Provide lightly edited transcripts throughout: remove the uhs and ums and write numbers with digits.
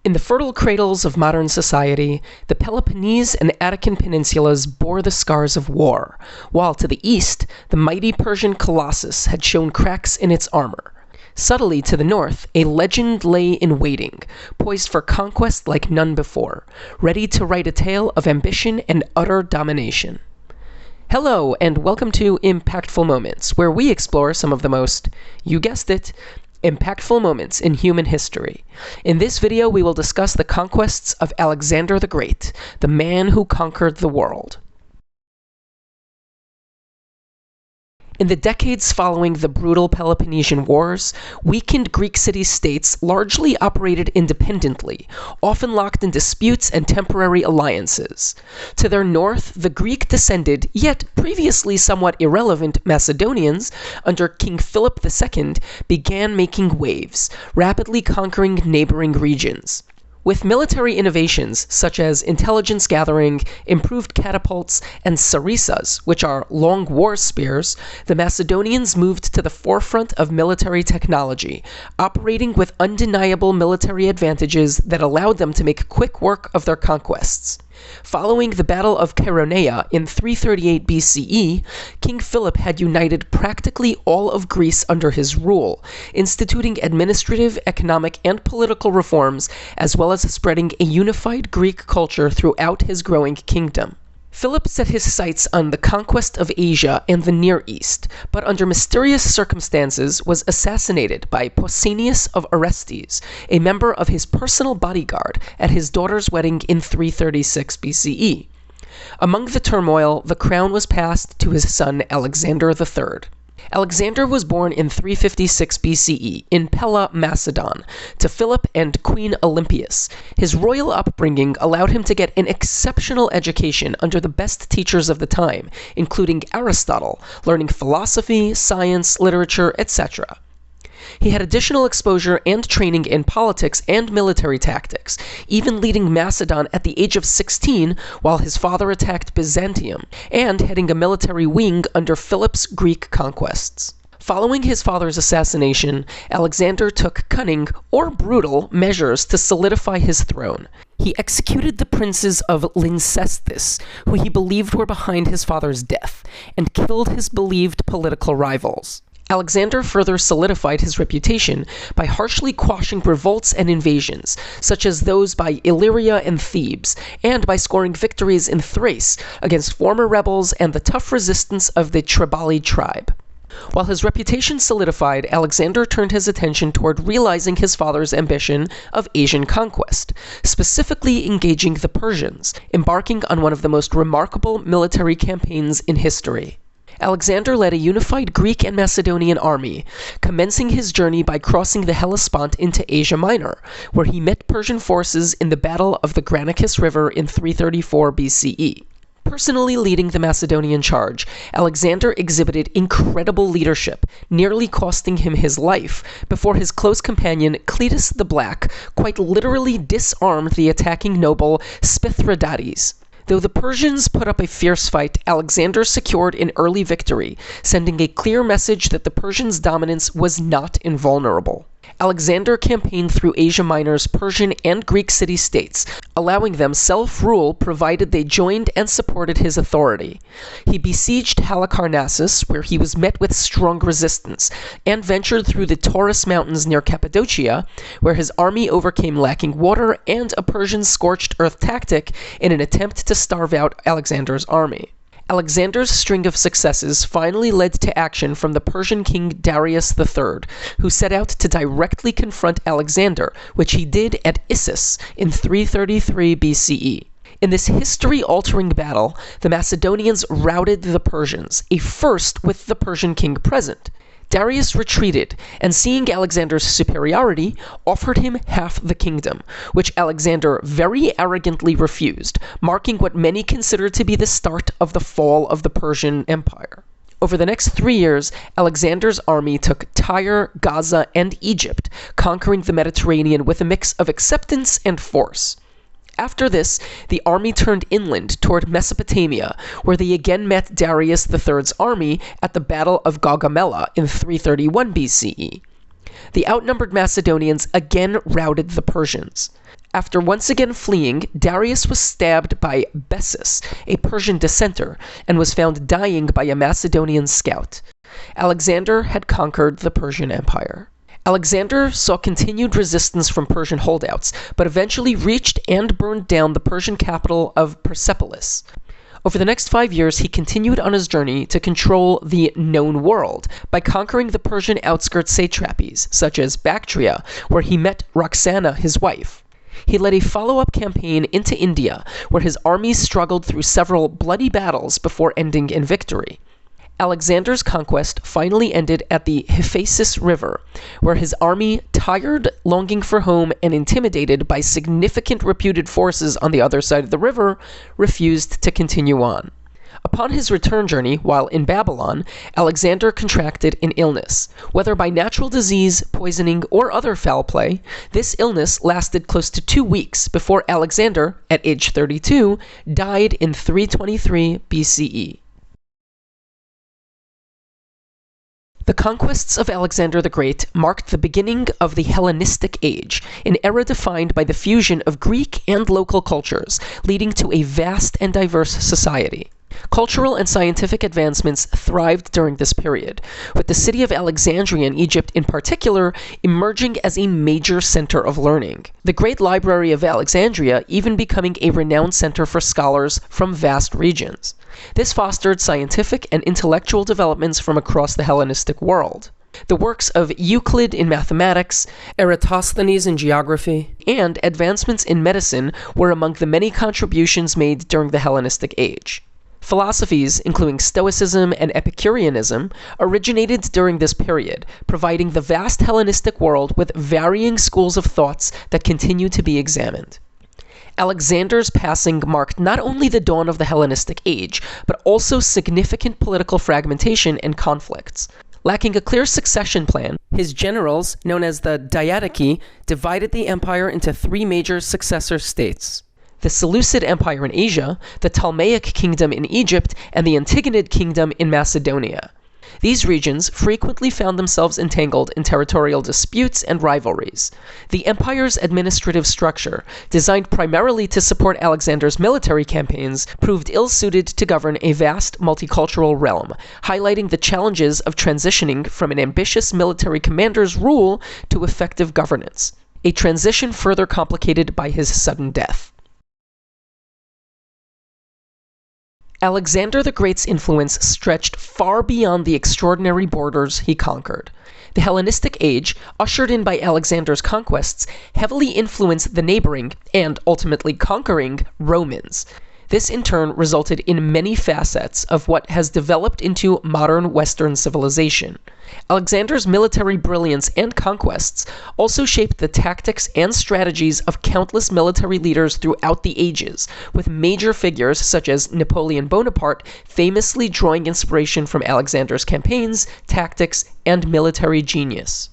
In the fertile cradles of modern society, the Peloponnese and Attican peninsulas bore the scars of war, while to the east, the mighty Persian colossus had shown cracks in its armor. Subtly to the north, a legend lay in waiting, poised for conquest like none before, ready to write a tale of ambition and utter domination. Hello, and welcome to Impactful Moments, where we explore some of the most, you guessed it, impactful moments in human history. In this video, we will discuss the conquests of Alexander the Great, the man who conquered the world. In the decades following the brutal Peloponnesian Wars, weakened Greek city-states largely operated independently, often locked in disputes and temporary alliances. To their north, the Greek-descended, yet previously somewhat irrelevant Macedonians, under King Philip II, began making waves, rapidly conquering neighboring regions. With military innovations such as intelligence gathering, improved catapults, and sarissas, which are long war spears, the Macedonians moved to the forefront of military technology, operating with undeniable military advantages that allowed them to make quick work of their conquests. Following the Battle of Chaeronea in 338 BCE, King Philip had united practically all of Greece under his rule, instituting administrative, economic, and political reforms, as well as spreading a unified Greek culture throughout his growing kingdom. Philip set his sights on the conquest of Asia and the Near East, but under mysterious circumstances was assassinated by Pausanias of Orestes, a member of his personal bodyguard, at his daughter's wedding in 336 BCE. Among the turmoil, the crown was passed to his son Alexander III. Alexander was born in 356 BCE in Pella, Macedon, to Philip and Queen Olympias. His royal upbringing allowed him to get an exceptional education under the best teachers of the time, including Aristotle, learning philosophy, science, literature, etc. He had additional exposure and training in politics and military tactics, even leading Macedon at the age of 16 while his father attacked Byzantium, and heading a military wing under Philip's Greek conquests. Following his father's assassination, Alexander took cunning, or brutal, measures to solidify his throne. He executed the princes of Lyncestis, who he believed were behind his father's death, and killed his believed political rivals. Alexander further solidified his reputation by harshly quashing revolts and invasions, such as those by Illyria and Thebes, and by scoring victories in Thrace against former rebels and the tough resistance of the Triballi tribe. While his reputation solidified, Alexander turned his attention toward realizing his father's ambition of Asian conquest, specifically engaging the Persians, embarking on one of the most remarkable military campaigns in history. Alexander led a unified Greek and Macedonian army, commencing his journey by crossing the Hellespont into Asia Minor, where he met Persian forces in the Battle of the Granicus River in 334 BCE. Personally leading the Macedonian charge, Alexander exhibited incredible leadership, nearly costing him his life, before his close companion Cletus the Black quite literally disarmed the attacking noble Spithridates. Though the Persians put up a fierce fight, Alexander secured an early victory, sending a clear message that the Persians' dominance was not invulnerable. Alexander campaigned through Asia Minor's Persian and Greek city-states, allowing them self-rule provided they joined and supported his authority. He besieged Halicarnassus, where he was met with strong resistance, and ventured through the Taurus Mountains near Cappadocia, where his army overcame lacking water and a Persian scorched earth tactic in an attempt to starve out Alexander's army. Alexander's string of successes finally led to action from the Persian king Darius III, who set out to directly confront Alexander, which he did at Issus in 333 BCE. In this history-altering battle, the Macedonians routed the Persians, a first with the Persian king present. Darius retreated, and seeing Alexander's superiority, offered him half the kingdom, which Alexander very arrogantly refused, marking what many consider to be the start of the fall of the Persian Empire. Over the next 3 years, Alexander's army took Tyre, Gaza, and Egypt, conquering the Mediterranean with a mix of acceptance and force. After this, the army turned inland toward Mesopotamia, where they again met Darius III's army at the Battle of Gaugamela in 331 BCE. The outnumbered Macedonians again routed the Persians. After once again fleeing, Darius was stabbed by Bessus, a Persian dissenter, and was found dying by a Macedonian scout. Alexander had conquered the Persian Empire. Alexander saw continued resistance from Persian holdouts, but eventually reached and burned down the Persian capital of Persepolis. Over the next 5 years, he continued on his journey to control the known world by conquering the Persian outskirts satrapies, such as Bactria, where he met Roxana, his wife. He led a follow-up campaign into India, where his armies struggled through several bloody battles before ending in victory. Alexander's conquest finally ended at the Hephaestus River, where his army, tired, longing for home, and intimidated by significant reputed forces on the other side of the river, refused to continue on. Upon his return journey, while in Babylon, Alexander contracted an illness. Whether by natural disease, poisoning, or other foul play, this illness lasted close to 2 weeks before Alexander, at age 32, died in 323 BCE. The conquests of Alexander the Great marked the beginning of the Hellenistic Age, an era defined by the fusion of Greek and local cultures, leading to a vast and diverse society. Cultural and scientific advancements thrived during this period, with the city of Alexandria in Egypt in particular emerging as a major center of learning. The Great Library of Alexandria even becoming a renowned center for scholars from vast regions. This fostered scientific and intellectual developments from across the Hellenistic world. The works of Euclid in mathematics, Eratosthenes in geography, and advancements in medicine were among the many contributions made during the Hellenistic Age. Philosophies, including Stoicism and Epicureanism, originated during this period, providing the vast Hellenistic world with varying schools of thoughts that continue to be examined. Alexander's passing marked not only the dawn of the Hellenistic Age, but also significant political fragmentation and conflicts. Lacking a clear succession plan, his generals, known as the Diadochi, divided the empire into 3 major successor states: the Seleucid Empire in Asia, the Ptolemaic Kingdom in Egypt, and the Antigonid Kingdom in Macedonia. These regions frequently found themselves entangled in territorial disputes and rivalries. The empire's administrative structure, designed primarily to support Alexander's military campaigns, proved ill-suited to govern a vast multicultural realm, highlighting the challenges of transitioning from an ambitious military commander's rule to effective governance, a transition further complicated by his sudden death. Alexander the Great's influence stretched far beyond the extraordinary borders he conquered. The Hellenistic Age, ushered in by Alexander's conquests, heavily influenced the neighboring, and ultimately conquering, Romans. This in turn resulted in many facets of what has developed into modern Western civilization. Alexander's military brilliance and conquests also shaped the tactics and strategies of countless military leaders throughout the ages, with major figures such as Napoleon Bonaparte famously drawing inspiration from Alexander's campaigns, tactics, and military genius.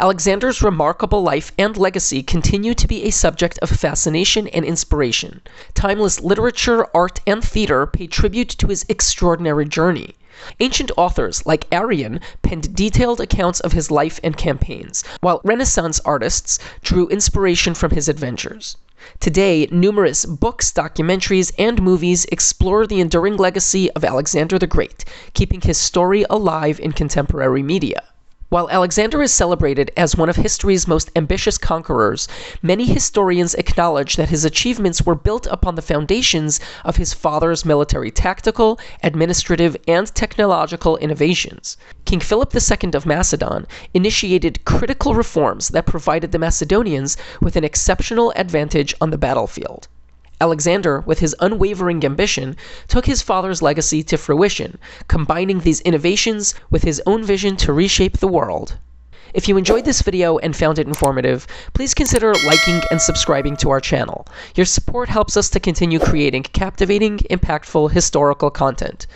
Alexander's remarkable life and legacy continue to be a subject of fascination and inspiration. Timeless literature, art, and theater pay tribute to his extraordinary journey. Ancient authors like Arrian penned detailed accounts of his life and campaigns, while Renaissance artists drew inspiration from his adventures. Today, numerous books, documentaries, and movies explore the enduring legacy of Alexander the Great, keeping his story alive in contemporary media. While Alexander is celebrated as one of history's most ambitious conquerors, many historians acknowledge that his achievements were built upon the foundations of his father's military tactical, administrative, and technological innovations. King Philip II of Macedon initiated critical reforms that provided the Macedonians with an exceptional advantage on the battlefield. Alexander, with his unwavering ambition, took his father's legacy to fruition, combining these innovations with his own vision to reshape the world. If you enjoyed this video and found it informative, please consider liking and subscribing to our channel. Your support helps us to continue creating captivating, impactful historical content.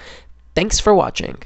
Thanks for watching.